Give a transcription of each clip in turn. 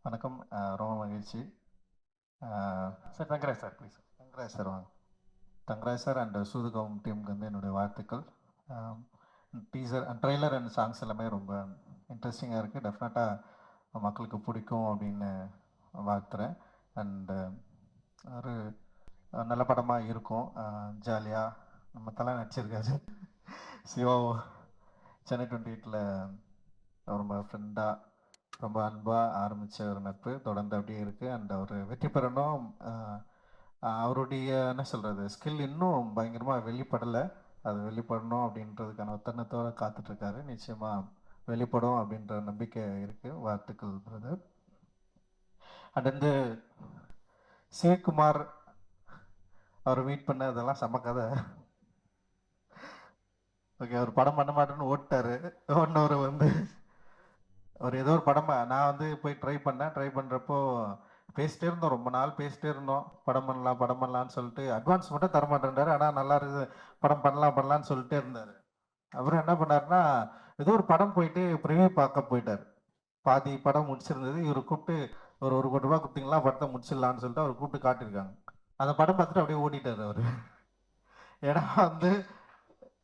வணக்கம். ரொம்ப மகிழ்ச்சி. Sir Thangaraj sir please. Thangaraj sir வாங்க. தங்கராஜ் சார் அண்ட் சூதுகம் டீமுக்கு வந்து என்னுடைய வாழ்த்துக்கள். டீசர் ட்ரெய்லர் அண்ட் சாங்ஸ் எல்லாமே ரொம்ப இன்ட்ரெஸ்டிங்காக இருக்குது. டெஃபினட்டாக மக்களுக்கு பிடிக்கும் அப்படின்னு வாழ்த்துறேன். அண்டு ஒரு நல்ல படமாக இருக்கும். ஜாலியாக நம்ம தலை நடிச்சிருக்காரு சிவா. சென்னை 28ல் ரொம்ப ஃப்ரெண்டாக ரொம்ப அன்பாக ஆரம்பித்த ஒரு நட்பு தொடர்ந்து அப்படியே இருக்குது. அண்ட் அவர் வெற்றி பெறணும். அவருடைய என்ன சொல்கிறது ஸ்கில் இன்னும் பயங்கரமாக வெளிப்படலை. அது வெளிப்படணும் அப்படின்றதுக்கான ஒத்தனத்தோடு காத்துட்ருக்காரு. நிச்சயமாக வெளிப்படும் அப்படின்ற நம்பிக்கை இருக்குது. வாழ்த்துக்கள் பிரதர். அண்ட் வந்து சிவகுமார் அவர் மீட் பண்ண அதெல்லாம் செம்ம கதை. ஓகே, அவர் படம் பண்ண மாட்டேன்னு ஓட்டார். ஓடினவர் வந்து ஒரு ஏதோ ஒரு படமாக நான் வந்து போய் ட்ரை பண்ணுறப்போ பேசிட்டே இருந்தோம். ரொம்ப நாள் பேசிட்டே இருந்தோம். படம் பண்ணலான்னு சொல்லிட்டு அட்வான்ஸ் மட்டும் தரமாட்டேன்றாரு. ஆனால் நல்லா இருக்குது, படம் பண்ணலான்னு சொல்லிட்டே இருந்தார். அப்புறம் என்ன பண்ணாருன்னா, ஏதோ ஒரு படம் போயிட்டு ப்ரிவியூ பார்க்க போயிட்டார். பாதி படம் முடிச்சிருந்தது. இவர் கூப்பிட்டு ஒரு 1 கோடி ரூபா கொடுத்தீங்களா படத்தை முடிச்சிடலான்னு சொல்லிட்டு அவர் கூப்பிட்டு காட்டியிருக்காங்க. அந்த படம் பார்த்துட்டு அப்படியே ஓடிட்டார் அவர். ஏன்னா வந்து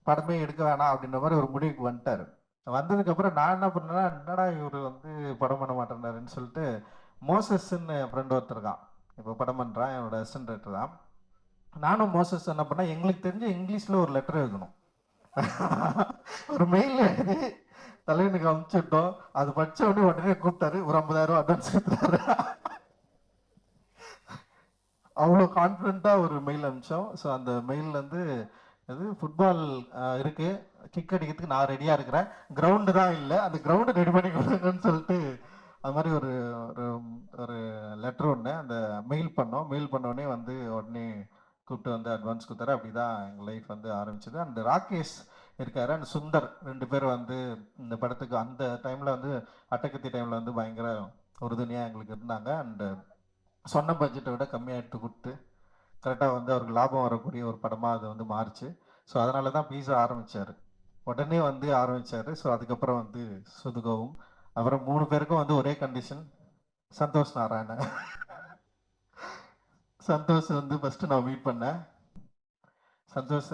படமே எடுக்க வேணாம் அப்படின்ற மாதிரி ஒரு முடிவுக்கு வந்துட்டார். வந்ததுக்கப்புறம் நான் என்ன பண்ணேன்னா, என்னடா இவர் வந்து படம் பண்ண மாட்டேன்னாருன்னு சொல்லிட்டு மோசஸ்ன்னு என் ஃப்ரெண்ட் ஒருத்தர் இருக்கான். இப்போ படம் பண்ணுறான், என்னோட அசிஸ்டன்ட் டைரக்டர் தான். நானும் மோசஸ் என்ன பண்ணேன், எங்களுக்கு தெரிஞ்ச இங்கிலீஷில் ஒரு லெட்டர் எழுதணும். ஒரு மெயில் எழுதி தலைவனுக்கு அனுப்பிச்சுட்டோம். அது படித்த உடனே கூப்பிட்டாரு. ஒரு 50,000 அட்வான்ஸ் கொடுத்தாரு. அவ்வளோ கான்ஃபிடென்ட்டாக ஒரு மெயில் அனுப்பிச்சோம். ஸோ அந்த மெயிலேருந்து அது ஃபுட்பால் இருக்குது, கிக் அடிக்கிறதுக்கு நான் ரெடியாக இருக்கிறேன், கிரவுண்டு தான் இல்லை, அந்த கிரவுண்டு ரெடி பண்ணி கொடுங்கன்னு சொல்லிட்டு அது மாதிரி ஒரு ஒரு ஒரு லெட்டர் ஒன்று அந்த மெயில் பண்ணோம். மெயில் பண்ணோடனே வந்து உடனே கூப்பிட்டு வந்து அட்வான்ஸ் கொடுத்தாரு. அப்படி தான் எங்கள் லைஃப் வந்து ஆரம்பிச்சது. அண்ட் ராகேஷ் இருக்காரு அண்ட் சுந்தர் 2 பேர் வந்து இந்த படத்துக்கு அந்த டைமில் வந்து அட்டகத்தி டைமில் வந்து பயங்கர உறுதுணையாக எங்களுக்கு இருந்தாங்க. அண்டு சொன்ன பட்ஜெட்டை விட கம்மியாக எடுத்து கொடுத்து கரெக்டாக வந்து அவருக்கு லாபம் வரக்கூடிய ஒரு படமாக அது வந்து மாறுச்சு. ஸோ அதனால தான் பீஸா ஆரம்பித்தார். உடனே வந்து ஆரம்பித்தார். ஸோ அதுக்கப்புறம் வந்து சுதுகவும் அப்புறம் 3 பேருக்கும் வந்து ஒரே கண்டிஷன், சந்தோஷ் நாராயணன். சந்தோஷ் வந்து ஃபஸ்ட்டு நான் மீட் பண்ணேன். சந்தோஷ்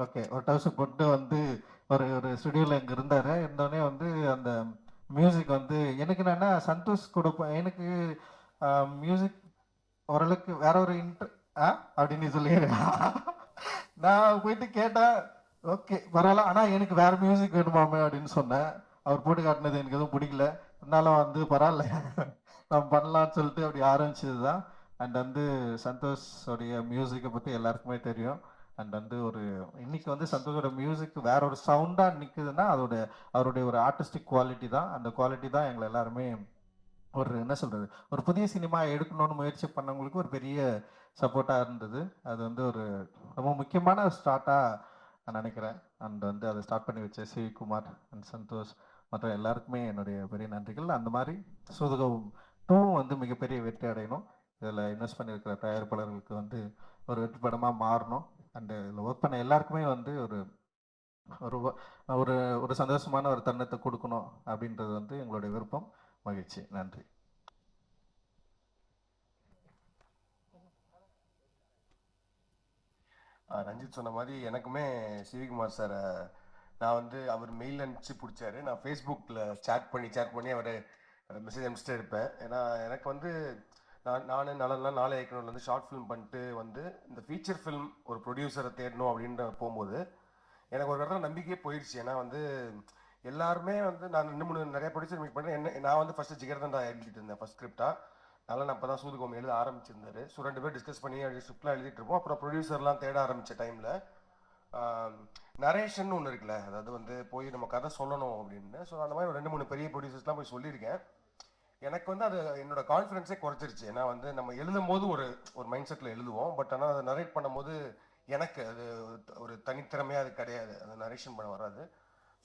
ஓகே ஒரு டவுசர் போட்டு வந்து ஒரு ஒரு ஸ்டுடியோவில் இங்கே இருந்தார். இருந்தோடனே வந்து அந்த மியூசிக் வந்து எனக்கு என்னென்னா சந்தோஷ் கூட எனக்கு மியூசிக் ஓரளவுக்கு வேற ஒரு அப்படின்னு சொல்லி நான் போயிட்டு கேட்டேன். ஓகே பரவாயில்ல, ஆனால் எனக்கு வேற மியூசிக் வேணுமாமே அப்படின்னு சொன்னேன். அவர் போட்டு காட்டினது எனக்கு எதுவும் பிடிக்கல. இருந்தாலும் வந்து பரவாயில்ல நம்ம பண்ணலான்னு சொல்லிட்டு அப்படி ஆரம்பிச்சது தான். அண்ட் வந்து சந்தோஷோடைய மியூசிக்கை பற்றி எல்லாருக்குமே தெரியும். அண்ட் வந்து ஒரு இன்னைக்கு வந்து சந்தோஷோட மியூசிக் வேற ஒரு சவுண்டாக நிற்குதுன்னா அவருடைய ஒரு ஆர்டிஸ்டிக் குவாலிட்டி தான். அந்த குவாலிட்டி தான் எங்களை எல்லாருமே ஒரு என்ன சொல்கிறது ஒரு புதிய சினிமா எடுக்கணும்னு முயற்சி பண்ணவங்களுக்கு ஒரு பெரிய சப்போர்ட்டாக இருந்தது. அது வந்து ஒரு ரொம்ப முக்கியமான ஸ்டார்ட்டாக நான் நினைக்கிறேன். அண்ட் வந்து அதை ஸ்டார்ட் பண்ணி வச்ச சிவகுமார் அண்ட் சந்தோஷ் மற்ற எல்லாருக்குமே என்னுடைய பெரிய நன்றிகள். அந்த மாதிரி சூதுகவும் 2 வந்து மிகப்பெரிய வெற்றி அடையணும். இதில் இன்வெஸ்ட் பண்ணியிருக்கிற தயாரிப்பாளர்களுக்கு வந்து ஒரு வெற்றி படமாக மாறணும். அண்டு இதில் ஒர்க் பண்ண எல்லாருக்குமே வந்து ஒரு ஒரு ஒரு ஒரு சந்தோஷமான ஒரு தருணத்தை கொடுக்கணும் அப்படின்றது வந்து எங்களுடைய விருப்பம். மகிழ்ச்சி. நன்றி. ரஞ்சித் சொன்ன மாதிரி எனக்குமே சிவகுமார் சாரை நான் வந்து அவர் மெயில் அனுப்பிச்சு பிடிச்சாரு. நான் ஃபேஸ்புக்கில் சேட் பண்ணி அவர் மெசேஜ் அனுப்பிச்சிட்டே இருப்பேன். ஏன்னா எனக்கு வந்து நான் நலன்லாம் நாளை இயக்குனர்ல வந்து ஷார்ட் ஃபிலிம் பண்ணிட்டு வந்து இந்த ஃபீச்சர் ஃபிலிம் ஒரு ப்ரொடியூசரை தேடணும் அப்படின்ற போகும்போது எனக்கு ஒரு இடத்துல நம்பிக்கையே போயிடுச்சு. ஏன்னா வந்து எல்லாருமே வந்து நான் 2-3 நிறைய ப்ரொடியூசர் மீட் பண்ணேன். நான் வந்து ஃபஸ்ட்டு ஜிகர்தண்டா எழுதிட்டு இருந்தேன் ஃபஸ்ட் ஸ்கிரிப்டாக. அதனால் நான் அப்போ தான் சூதுகோம் எழுத ஆரம்பிச்சிருந்தாரு. ஸோ 2 பேர் டிஸ்கஸ் பண்ணி ஸ்கிரிப்ட்லாம் எழுதிட்டு இருப்போம். அப்புறம் ப்ரொடியூசர்லாம் தேட ஆரம்பித்த டைமில் நரேஷன் ஒன்று இருக்குல்ல, அதாவது வந்து போய் நம்ம கதை சொல்லணும் அப்படின்னு. ஸோ அந்த மாதிரி 2-3 பெரிய ப்ரொடியூசர்ஸ்லாம் போய் சொல்லியிருக்கேன். எனக்கு வந்து அது என்னோட கான்ஃபிடன்ஸே குறைச்சிருச்சு. ஏன்னா வந்து நம்ம எழுதும் போது ஒரு ஒரு மைண்ட் செட்டில் எழுதுவோம். பட் ஆனால் அதை நரேட் பண்ணும்போது எனக்கு அது ஒரு தனித்திறமையாக அது கிடையாது, அது நரேஷன் பண்ண வராது.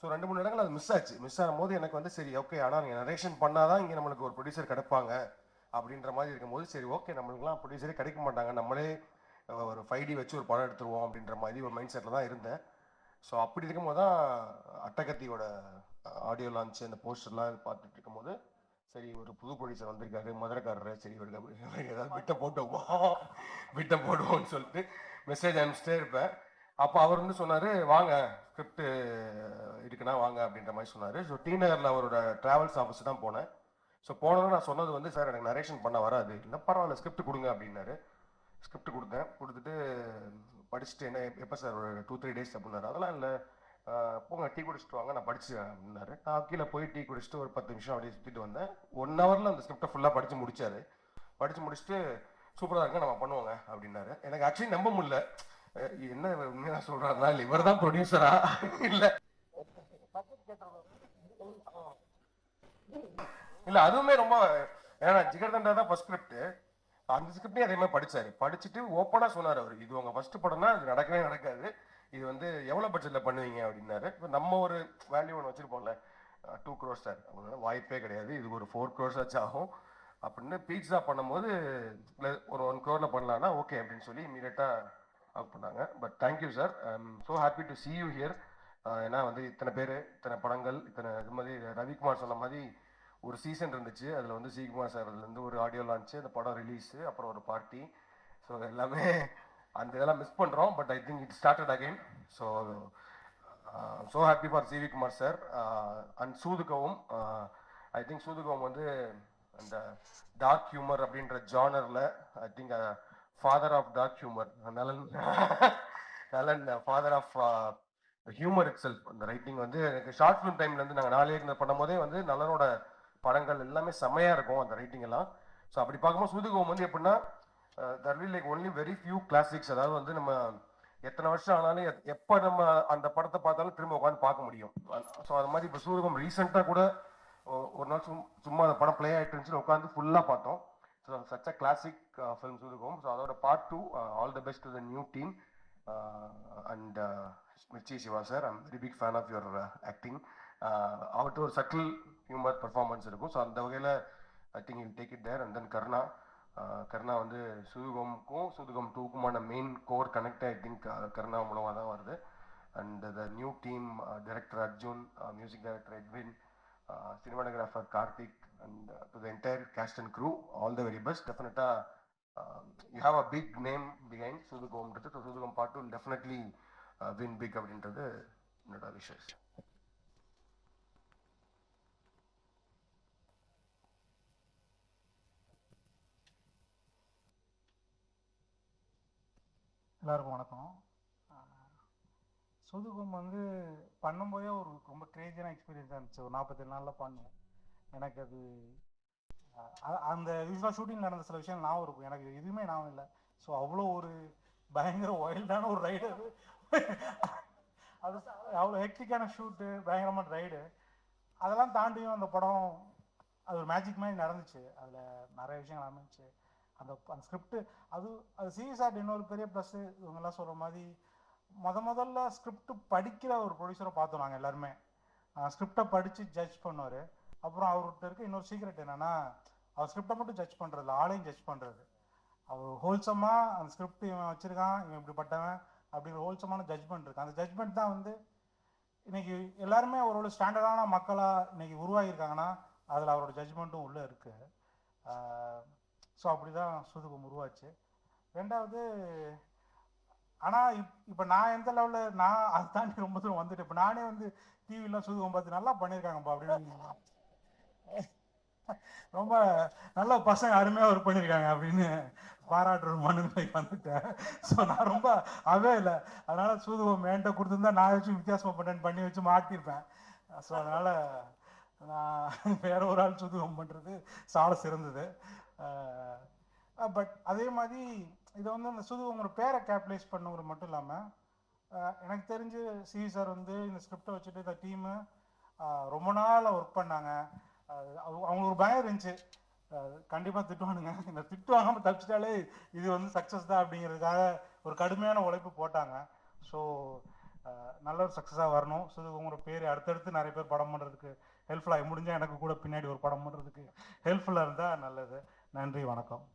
ஸோ 2-3 இடங்கள் அது மிஸ் ஆகும்போது எனக்கு வந்து சரி ஓகே, ஆனால் நீங்கள் நரேஷன் பண்ணாதான் இங்கே நம்மளுக்கு ஒரு ப்ரொடியூசர் கிடைப்பாங்க அப்படின்ற மாதிரி இருக்கும்போது சரி ஓகே, நம்மளுக்குலாம் ப்ரொடியூசரே கிடைக்க மாட்டாங்க, நம்மளே ஒரு 5D வச்சு ஒரு படம் எடுத்துருவோம் அப்படின்ற மாதிரி ஒரு மைண்ட் செட்டில் தான் இருந்தேன். ஸோ அப்படி இருக்கும்போது தான் அட்டகத்தியோட ஆடியோ லான்ச் அந்த போஸ்டர்லாம் பார்த்துட்டு இருக்கும்போது சரி ஒரு புது ப்ரொடியூசர் வந்திருக்காரு மதுரைக்காரரு, சரி இவருக்கு ஏதாவது விட்ட போடுவோம்னு சொல்லிட்டு மெசேஜ் அனுப்பிச்சிட்டே இருப்பேன். அப்போ அவர் வந்து சொன்னார், வாங்க ஸ்கிரிப்ட் இருக்குன்னா வாங்க அப்படின்ற மாதிரி சொன்னார். ஸோ டி நகரில் அவரோட ட்ராவல்ஸ் ஆஃபீஸ் தான் போனேன். ஸோ போனதும் நான் சொன்னது வந்து, சார் எனக்கு நரேஷன் பண்ண வராது, இல்லை பரவாயில்ல ஸ்கிரிப்ட் கொடுங்க அப்படின்னாரு. ஸ்கிரிப்ட் கொடுத்தேன். கொடுத்துட்டு படிச்சுட்டு என்ன எப்போ சார் ஒரு 2-3 டேஸ் அப்படின்னாரு. அதெல்லாம் இல்லை, போங்க டீ குடிச்சிட்டு வாங்க நான் படிச்சுவேன் அப்படின்னாரு. நான் கீழே போய் டீ குடிச்சிட்டு ஒரு 10 நிமிஷம் அப்படியே சுற்றிட்டு வந்தேன். 1 ஹவரில் அந்த ஸ்கிரிப்டை ஃபுல்லாக படித்து முடிச்சாரு. படித்து முடிச்சுட்டு சூப்பராக இருக்க நம்ம பண்ணுவோங்க அப்படின்னாரு. எனக்கு ஆக்சுவலி நம்ப முடியல, என்ன உண்மையாக சொல்கிறாருனா இல்லை இவர் தான் ப்ரொடியூசரா இல்லை இல்லை அதுவுமே ரொம்ப, ஏன்னா ஜிகர்தண்டா தான் ஃபர்ஸ்ட் ஸ்கிரிப்ட். அந்த ஸ்கிரிப்டையும் அதே மாதிரி படிச்சாரு. படிச்சுட்டு ஓப்பனாக சொன்னார் அவர், இது உங்கள் ஃபர்ஸ்ட் படம்னா இது நடக்கவே நடக்காது, இது வந்து எவ்வளோ பட்ஜெட்டில் பண்ணுவீங்க அப்படின்னாரு. இப்போ நம்ம ஒரு வேல்யூ ஒன்று வச்சுருப்போம்ல, 2 crores சார் அப்படின்னா வாய்ப்பே கிடையாது, இது ஒரு 4 crores ஆச்சு ஆகும் அப்படின்னு. பீட்சா பண்ணும்போது ஒரு 1 crore பண்ணலான்னா ஓகே அப்படின்னு சொல்லி இமீடியட்டாக ஒர்க் பண்ணாங்க. But thank you sir, I am so happy to C you here. ஏன்னா வந்து இத்தனை பேர், இத்தனை படங்கள், இத்தனை இது மாதிரி ரவிக்குமார் சொன்ன மாதிரி ஒரு சீசன் இருந்துச்சு. அதில் வந்து சிகுமார் சார்லேருந்து ஒரு ஆடியோ லான்ச்சு, அந்த படம் ரிலீஸு, அப்புறம் ஒரு பார்ட்டி. ஸோ எல்லாமே அந்த இதெல்லாம் மிஸ் பண்ணுறோம். But I think it started again. So so happy for C V Kumar sir. And சூதுகவும், ஐ திங்க் சூதுகவும் வந்து அந்த டார்க் ஹியூமர் அப்படின்ற ஜானரில் I think father of dark humour, Nalan Nalan father of humour itself. அந்த ரைட்டிங் வந்து எனக்கு ஷார்ட் ஃபிலிம் டைம்லேருந்து நாங்கள் 4 இயக்குனர் பண்ணும் போதே வந்து நலனோட படங்கள் எல்லாமே செம்மையாக இருக்கும் அந்த ரைட்டிங் எல்லாம். ஸோ அப்படி பார்க்கும்போது சூதுகவும் வந்து எப்படின்னா தர் will like only very few classics. அதாவது வந்து நம்ம எத்தனை வருஷம் ஆனாலும் எப்போ நம்ம அந்த படத்தை பார்த்தாலும் திரும்ப உட்காந்து பார்க்க முடியும். ஸோ அது மாதிரி இப்போ சூதுகம் ரீசெண்டாக கூட ஒரு நாள் சும்மா அந்த படம் பிளே ஆகிட்டு இருந்துச்சுன்னு உட்காந்து ஃபுல்லாக பார்த்தோம். So such a classic film Soodhu Kavvum. So அதோட part 2, all the best to the new team. And Mirchi Shiva sir, I'm very big fan of your acting. அவர்கிட்ட ஒரு சட்டில் ஹியூமர் பர்ஃபார்மன்ஸ் இருக்கும். ஸோ அந்த வகையில் I think you take it there. And then Karuna, Karuna வந்து சூதுகமுக்கும் சூதுகம் 2க்குமான main core connect I think Karuna மூலமாக தான் வருது. And the new team, director Arjun, music director Edwin, cinematographer Karthik, and to the entire cast and crew, all the very best. டெஃபினட்டாக you have a big name behind சூதுகம்ன்றது. So Soodhu Kavvum part 2 definitely win big அப்படின்றது என்னோட விஷயம். எல்லாருக்கும் வணக்கம். சூதுகம் வந்து பண்ணும்போதே ஒரு ரொம்ப கிரேசியான எக்ஸ்பீரியன்ஸாக இருந்துச்சு. ஒரு 47 நாளில் பண்ணோம். எனக்கு அது அந்த யூஸ்வலாக ஷூட்டிங் நடந்த சில விஷயம் ஞாபகம் இருக்கும், எனக்கு எதுவுமே ஞாபகம் இல்லை. ஸோ அவ்வளோ ஒரு பயங்கர வைல்டான ஒரு ரைடு அது. அவ்வளோ ஹெக்டிக்கான ஷூட்டு, பயங்கரமான ரைடு. அதெல்லாம் தாண்டியும் அந்த படம் அது ஒரு மேஜிக் மாதிரி நடந்துச்சு. அதில் நிறைய விஷயங்கள் அமைச்சு அந்த ஸ்கிரிப்ட் அது சீரியஸாக இன்னொரு பெரிய ப்ளஸ்ஸு. இவங்கெல்லாம் சொல்கிற மாதிரி முதல்ல ஸ்கிரிப்ட் படிக்கிற ஒரு ப்ரொடியூசரை பார்த்தோம் நாங்கள் எல்லாருமே. ஸ்கிரிப்டை படித்து ஜட்ஜ் பண்ணுவார். அப்புறம் அவர்கிட்ட இருக்க இன்னொரு சீக்ரெட் என்னென்னா, அவர் ஸ்கிரிப்டை மட்டும் ஜட்ஜ் பண்ணுறது, ஆளையும் ஜட்ஜ் பண்ணுறது. அவர் ஹோல்சமாக அந்த ஸ்கிரிப்ட் இவன் வச்சுருக்கான், இவன் இப்படிப்பட்டவன் அப்படிங்கிற ஹோல்சமான ஜட்ஜ்மெண்ட் இருக்குது. அந்த ஜட்ஜ்மெண்ட் தான் வந்து இன்னைக்கு எல்லாருமே அவரோட ஸ்டாண்டர்டான மக்களாக இன்னைக்கு உருவாகியிருக்காங்கன்னா அதில் அவரோட ஜட்ஜ்மெண்ட்டும் உள்ளே இருக்குது. ஸோ அப்படி தான் சூதுகம் உருவாச்சு. ரெண்டாவது, ஆனால் இப்போ நான் எந்த லெவலில் நான் அதை தாண்டி ரொம்ப தூரம் வந்துட்டு, இப்போ நானே வந்து டிவிலாம் சூதுகம் பார்த்து நல்லா பண்ணியிருக்காங்கப்பா அப்படின்னு, ரொம்ப நல்ல பசங்க அருமையாக ஒர்க் பண்ணியிருக்காங்க அப்படின்னு பாராட்டுற மனுநிலைக்கு வந்துட்டேன். ஸோ நான் ரொம்ப அவே இல்லை. அதனால் சூதுகம் என்கிட்ட கொடுத்துருந்தா நான் வச்சு வித்தியாசமாக பண்ணி வச்சு மாட்டியிருப்பேன். ஸோ அதனால் நான் வேற ஒரு ஆள் சூதுகம் பண்ணுறது சால சிறந்தது. பட் அதே மாதிரி இதை வந்து அந்த சூதுகமோட பேரை கேபிட்டலைஸ் பண்ணுங்கிறது மட்டும் இல்லாமல், எனக்கு தெரிஞ்சு சிவி சார் வந்து இந்த ஸ்கிரிப்டை வச்சுட்டு இந்த டீமு ரொம்ப நாள் ஒர்க் பண்ணாங்க. அவங்களுக்கு ஒரு பயம் இருந்துச்சு, கண்டிப்பாக திட்டுவானுங்க, இந்த திட்டு வாங்காமல் தப்பிச்சிட்டாலே இது வந்து சக்ஸஸ் தான் அப்படிங்கிறதுக்காக ஒரு கடுமையான உழைப்பு போட்டாங்க. ஸோ நல்ல ஒரு சக்ஸஸாக வரணும். சூதுகமோட பேர் அடுத்தடுத்து நிறைய பேர் படம் பண்ணுறதுக்கு ஹெல்ப்ஃபுல்லாக, முடிஞ்சால் எனக்கு கூட பின்னாடி ஒரு படம் பண்ணுறதுக்கு ஹெல்ப்ஃபுல்லாக இருந்தால் நல்லது. நன்றி, வணக்கம்.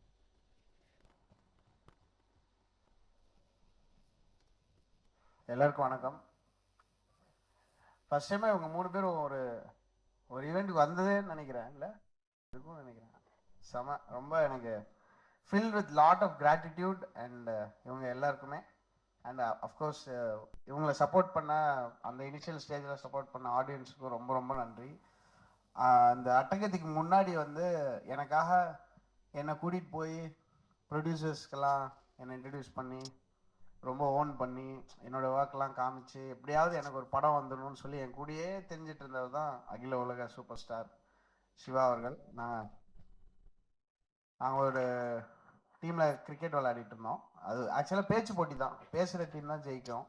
எல்லாருக்கும் வணக்கம். ஃபர்ஸ்ட் டைமாக இவங்க 3 பேரும் ஒரு ஈவெண்ட்டுக்கு வந்ததேன்னு நினைக்கிறேன், இல்லை இருக்கும்னு நினைக்கிறேன். ரொம்ப எனக்கு fill with lot of gratitude and இவங்க எல்லாருக்குமே. அண்ட் அஃப்கோர்ஸ் இவங்களை சப்போர்ட் பண்ண அந்த இனிஷியல் ஸ்டேஜில் சப்போர்ட் பண்ண ஆடியன்ஸுக்கும் ரொம்ப ரொம்ப நன்றி. அந்த அட்டகத்துக்கு முன்னாடி வந்து எனக்காக என்னை கூட்டிகிட்டு போய் ப்ரொடியூசர்ஸ்க்கெல்லாம் என்னை இன்ட்ரடியூஸ் பண்ணி ரொம்ப ஓன் பண்ணி என்னோடய ஒர்க்லாம் காமிச்சு எப்படியாவது எனக்கு ஒரு படம் வந்துடணும்னு சொல்லி என் கூடயே தெரிஞ்சிட்டு இருந்தவர் தான் அகில உலக சூப்பர் ஸ்டார் சிவா அவர்கள். நாங்கள் ஒரு டீமில் கிரிக்கெட் விளையாடிட்டு இருந்தோம். அது ஆக்சுவலாக பேச்சு போட்டி தான், பேசுகிற டீம் தான் ஜெயிக்கும்,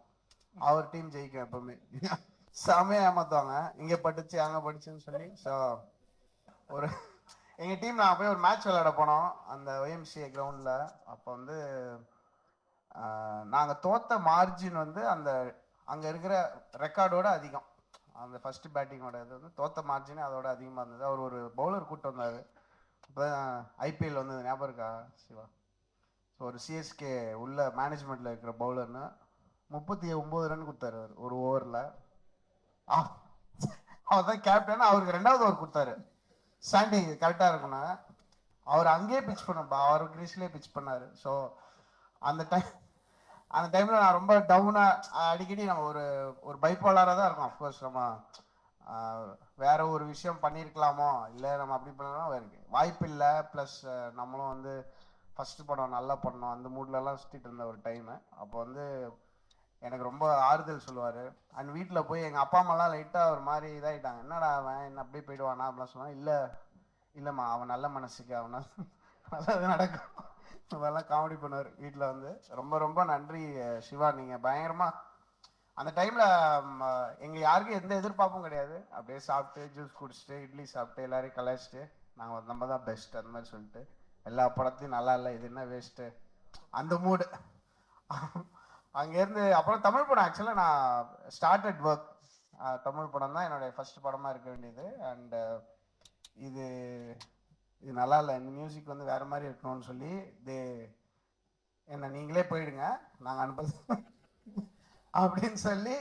அவர் டீம் ஜெயிக்கும் எப்பவுமே. செமையாக ஏமாற்றுவாங்க, இங்கே படிச்சு அங்கே படிச்சுன்னு சொல்லி. ஸோ ஒரு எங்கள் டீம் நாங்கள் போய் ஒரு மேட்ச் விளையாட போனோம் அந்த ஒய்எம்சிஏ கிரவுண்டில். அப்போ வந்து நாங்கள் தோத்த மார்ஜின் வந்து அந்த அங்கே இருக்கிற ரெக்கார்டோட அதிகம். அந்த ஃபர்ஸ்ட் பேட்டிங்கோட இது வந்து தோத்த மார்ஜின் அதோட அதிகமாக இருந்தது. அவர் ஒரு பவுலர் கூப்பிட்டு வந்தார். இப்போ ஐபிஎல் வந்து ஞாபகம் இருக்கா சிவா? ஸோ ஒரு சிஎஸ்கே உள்ள மேனேஜ்மெண்ட்டில் இருக்கிற பவுலர்னு 39 ரன் கொடுத்தாரு அவர் ஒரு ஓவரில். அவர் தான் கேப்டன். அவருக்கு 2வது ஓவர் கொடுத்தாரு. சாண்டி கரெக்டாக இருக்குண்ணா, அவர் அங்கேயே பிச் பண்ணப்பா, அவர் கிரீஸ்லேயே பிச் பண்ணார். ஸோ அந்த டைமில் நான் ரொம்ப டவுனாக அடிக்கடி நம்ம ஒரு பைப்போலாராக தான் இருக்கும். அஃப்கோர்ஸ் நம்ம வேற ஒரு விஷயம் பண்ணியிருக்கலாமோ, இல்லை நம்ம அப்படி பண்ணலாம் இருக்கு வாய்ப்பு இல்லை. ப்ளஸ் நம்மளும் வந்து ஃபஸ்ட்டு படம் நல்லா பண்ணோம், அந்த மூட்லலாம் சுற்றிட்டு இருந்த ஒரு டைமு. அப்போ வந்து எனக்கு ரொம்ப ஆறுதல் சொல்லுவார். அண்ட் வீட்டில் போய் எங்கள் அப்பா அம்மாலாம் லைட்டாக ஒரு மாதிரி இதாகிட்டாங்க, என்னடா அவன் என்ன அப்படியே போயிடுவானா அப்படிலாம் சொன்னான். இல்லைம்மா அவன் நல்ல மனசுக்கு அவனா நல்லது நடக்கும், அதெல்லாம் காமெடி பண்ணுவார் வீட்டில் வந்து. ரொம்ப ரொம்ப நன்றி சிவா. நீங்கள் பயங்கரமாக அந்த டைமில் எங்கள் யாருக்கும் எந்த எதிர்பார்ப்பும் கிடையாது. அப்படியே சாப்பிட்டு ஜூஸ் குடிச்சிட்டு இட்லி சாப்பிட்டு எல்லாரையும் கலாய்ச்சிட்டு நாங்கள் நம்ம தான் பெஸ்ட் அந்த மாதிரி சொல்லிட்டு எல்லா படத்தையும் நல்லா இல்லை, இது என்ன வேஸ்ட்டு அந்த மூடு. அங்கேருந்து அப்புறம் தமிழ் படம் ஆக்சுவலாக நான் ஸ்டார்டட் ஒர்க். தமிழ் படம் தான் என்னுடைய ஃபர்ஸ்ட் படமாக இருக்க வேண்டியது. அண்டு இது நல்லா இல்லை, இந்த மியூசிக் வந்து வேறு மாதிரி இருக்கணும்னு சொல்லி என்ன நீங்களே போயிடுங்க நாங்கள் அனுப்ப அப்படின்னு சொல்லி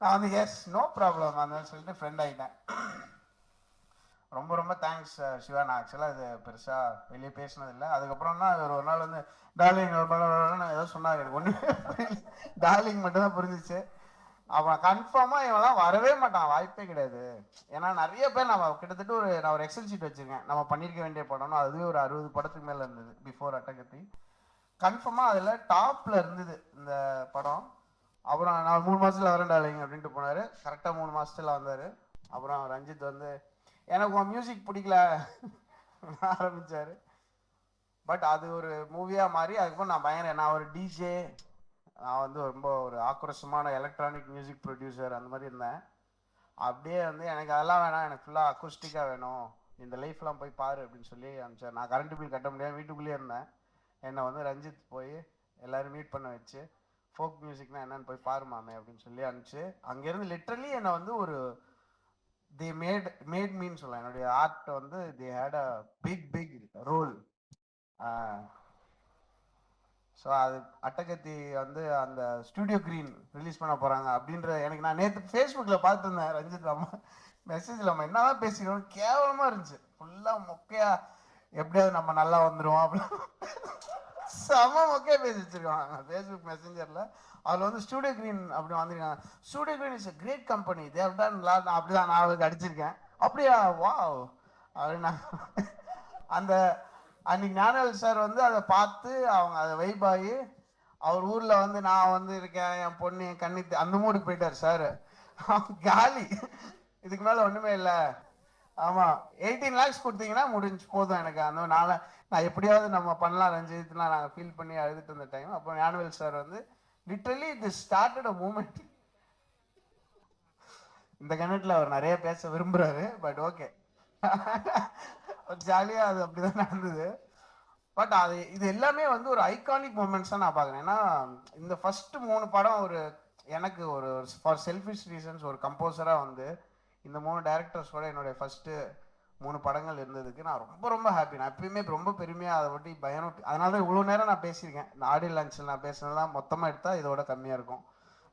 நான் வந்து எஸ் நோ ப்ராப்ளம் அந்த சொல்லிட்டு ஃப்ரெண்ட் ஆகிட்டேன். ரொம்ப ரொம்ப தேங்க்ஸ் சிவா. நான் ஆக்சுவலாக இது பெருசாக வெளியே பேசினதில்லை. அதுக்கப்புறம் தான் ஒரு நாள் வந்து டார்லிங் ஏதோ சொன்னாங்க, எனக்கு ஒன்றுமே டார்லிங் மட்டும்தான் புரிஞ்சிச்சு. அவன் கன்ஃபார்மாக இவெல்லாம் வரவே மாட்டான், வாய்ப்பே கிடையாது. ஏன்னா நிறைய பேர் கிட்டத்தட்ட நான் ஒரு எக்ஸல் ஷீட் வச்சுருக்கேன், நம்ம பண்ணியிருக்க வேண்டிய படம்னு. அதுவே ஒரு 60 படத்துக்கு மேலே இருந்தது பிஃபோர் அட்டகத்தி. கன்ஃபார்மாக அதில் டாப்பில் இருந்தது இந்த படம். அப்புறம் நான் 3 மாதத்தில் வரேன் டார்லிங் அப்படின்ட்டு போனார். கரெக்டாக 3 மாதத்தில் வந்தார். அப்புறம் ரஞ்சித் வந்து எனக்கு உன் மியூசிக் பிடிக்கல ஆரம்பித்தார். பட் அது ஒரு மூவியாக மாறி அதுக்கப்புறம் நான் ஒரு டிஜே, நான் வந்து ரொம்ப ஒரு ஆக்ரோஷமான எலக்ட்ரானிக் மியூசிக் ப்ரொடியூசர் அந்த மாதிரி இருந்தேன். அப்படியே வந்து எனக்கு அதெல்லாம் வேணாம், எனக்கு ஃபுல்லாக அக்கூஸ்டிக்காக வேணும், இந்த லைஃப்லாம் போய் பாரு அப்படின்னு சொல்லி அனுப்பிச்சார். நான் கரண்ட் பில் கட்ட முடியாது, வீட்டுக்குள்ளேயே இருந்தேன். என்னை வந்து ரஞ்சித் போய் எல்லோரும் மீட் பண்ண வச்சு ஃபோக் மியூசிக்னா என்னன்னு போய் பாருமாமே அப்படின்னு சொல்லி அனுப்பிச்சு அங்கேருந்து லிட்ரலி என்னை வந்து ஒரு they made மீன்னு சொல்லலாம். என்னுடைய ஆர்ட் வந்து they had a big role. So அது அட்டகத்தி வந்து அந்த ஸ்டூடியோ கிரீன் ரிலீஸ் பண்ண போகிறாங்க அப்படின்ற எனக்கு நான் நேற்று ஃபேஸ்புக்கில் பார்த்துருந்தேன். ரஞ்சித் அம்மா மெசேஜில் நம்ம என்னதான் பேசிக்கிறோம், கேவலமாக இருந்துச்சு, ஃபுல்லாக மொக்கையா, எப்படியாவது நம்ம நல்லா வந்துடுவோம் அப்படின்னு செம மொக்கையாக பேசி வச்சுருக்காங்க ஃபேஸ்புக் மெசேஞ்சரில். அதில் வந்து ஸ்டூடியோ கிரீன் அப்படி வந்துருக்காங்க. Studio green is a great company, they have done lot. அப்படிதான் நான் அவருக்கு அடிச்சிருக்கேன். அப்படியா வாவ் அப்படின்னா அந்த அன்னைக்கு ஞானவேல் சார் வந்து அதை பார்த்து அவங்க அதை வைபாகி அவர் ஊரில் வந்து நான் வந்து இருக்கேன், என் பொண்ணு என் கண்ணி அந்த மூடுக்கு போயிட்டார் சார். காலி, இதுக்கு மேலே ஒன்றுமே இல்லை. ஆமாம் 18 lakhs கொடுத்தீங்கன்னா முடிஞ்சு போதும் எனக்கு. அந்த நான் எப்படியாவது நம்ம பண்ணலாம் ரஞ்சித்லாம் நாங்கள் ஃபீல் பண்ணி அழுதுட்டு இருந்த டைம். அப்போ ஞானவேல் சார் வந்து literally this started a moment. இந்த கணட்டில் அவர் நிறைய பேச விரும்புகிறாரு, பட் ஓகே ஜாலியாக அது அப்படிதான் நடந்தது. பட் இது எல்லாமே வந்து ஒரு ஐகானிக் மூமெண்ட்ஸாக நான் பார்க்குறேன். ஏன்னா இந்த ஃபஸ்ட்டு 3 படம் எனக்கு ஒரு ஃபார் செல்ஃபிஷ் ரீசன்ஸ் ஒரு கம்போசராக வந்து இந்த 3 டைரக்டர்ஸோட என்னுடைய ஃபஸ்ட்டு 3 படங்கள் இருந்ததுக்கு நான் ரொம்ப ரொம்ப ஹாப்பி. நான் எப்பயுமே ரொம்ப பெருமையாக அதை பற்றி பயம். அதனால தான் இவ்வளோ நேரம் நான் பேசியிருக்கேன். இந்த ஆடியோ லான்ச்சில் நான் பேசுனதெல்லாம் மொத்தமாக எடுத்தால் இதோட கம்மியாக இருக்கும்.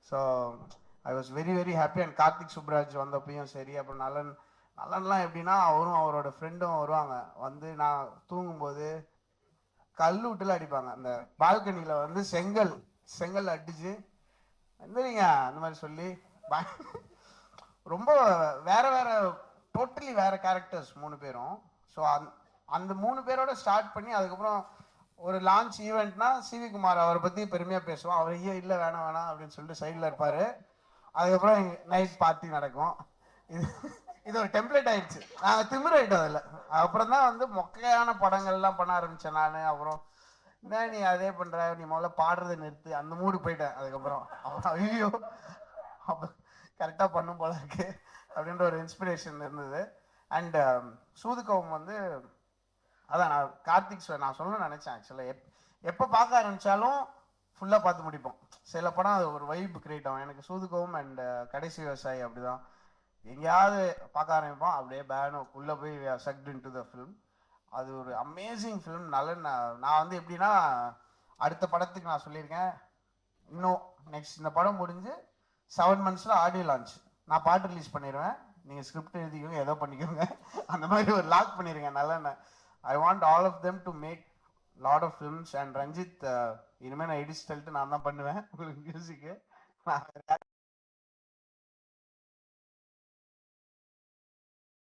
So I was very very happy. And Karthik Subbaraj வந்தப்பையும் சரி, அப்புறம் நல்லன்லாம் எப்படின்னா அவரும் அவரோட ஃப்ரெண்டும் வருவாங்க, வந்து நான் தூங்கும்போது கல் விட்டுல அடிப்பாங்க. அந்த பால்கனியில் வந்து செங்கல் அடிச்சு எந்திரிங்க அந்த மாதிரி சொல்லி ரொம்ப வேற வேற டோட்டலி வேற கேரக்டர்ஸ் 3 பேரும். ஸோ அந்த 3 பேரோட ஸ்டார்ட் பண்ணி அதுக்கப்புறம் ஒரு லான்ச் ஈவெண்ட்னா சிவி குமார் அவரை பற்றி பெருமையாக பேசுவோம். அவர் ஐயோ இல்லை வேணாம் வேணாம் அப்படின்னு சொல்லிட்டு சைடில் இருப்பார். அதுக்கப்புறம் நைட் பார்ட்டி நடக்கும். இது ஒரு டெம்ப்ளேட் ஆயிடுச்சு. நாங்கள் திமிராயிட்டோம் அதில். அப்புறம் தான் வந்து மொக்கையான படங்கள்லாம் பண்ண ஆரம்பித்தேன் நான். அப்புறம் என்ன நீ அதே பண்ணுற, நீ முதல்ல பாடுறதை நிறுத்து, அந்த மூடு போயிட்டேன். அதுக்கப்புறம் ஐயோ அப்போ கரெக்டாக பண்ணும் போல இருக்கு அப்படின்ற ஒரு இன்ஸ்பிரேஷன் இருந்தது. அண்ட் சூதுகவும் வந்து அதான் நான் கார்த்திக் நான் சொல்லணும்னு நினச்சேன். ஆக்சுவலாக எப்போ பார்க்க ஆரம்பித்தாலும் ஃபுல்லாக பார்த்து முடிப்போம். சில படம் அது ஒரு வைப் கிரியேட் ஆகும். எனக்கு சூதுகவும் அண்ட் கடைசி விவசாயி அப்படிதான். எங்கேயாவது பார்க்க ஆரம்பிப்போம், அப்படியே பேனும் உள்ளே போய் sucked in to the film. அது ஒரு அமேசிங் ஃபிலிம். நான் வந்து எப்படின்னா அடுத்த படத்துக்கு நான் சொல்லியிருக்கேன், இன்னும் நெக்ஸ்ட் இந்த படம் முடிஞ்சு 7 months ஆடியோ லான்ச், நான் பாட்டு ரிலீஸ் பண்ணிடுவேன், நீங்கள் ஸ்கிரிப்ட் எழுதிக்கோங்க ஏதோ பண்ணிக்கோங்க அந்த மாதிரி ஒரு லாக் பண்ணியிருக்கேன். நல்ல I want all of them to make lot of films. And Ranjith இனிமேல் நான் எடிட் ஸ்டைல்ட்டு நான் தான் பண்ணுவேன் உங்களுக்கு மியூசிக்கு.